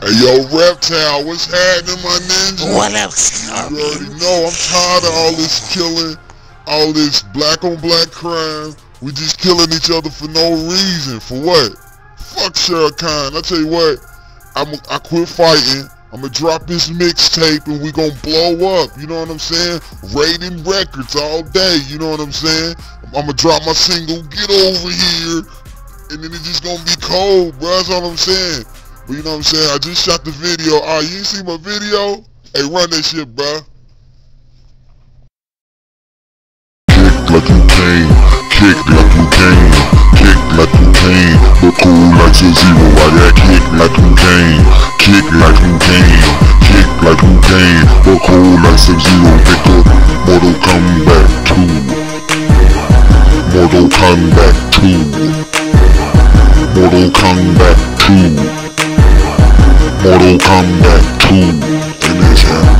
Hey yo, Reptile, what's happening, my ninja? What else? You already know, I'm tired of all this killing, all this black on black crime. We just killing each other for no reason. For what? Fuck Sheriff Khan. I tell you what, I quit fighting. I'ma drop this mixtape and we gon' blow up, you know what I'm saying? Raiding records all day, you know what I'm saying? I'ma drop my single, Get Over Here, and then it's just gonna be cold, bruh, that's all I'm saying. But you know what I'm saying? I just shot the video. You ain't see my video? Hey, run that shit, bruh. Kick like you came, kick like you came, kick like you came, but cool like Sub-Zero. Why that kick like you came, kick like you came, kick like you came, but cool like Sub-Zero. Pick up Mortal Kombat 2, Mortal Kombat 2, Mortal Kombat 2, Mortal Kombat 2, in this hand.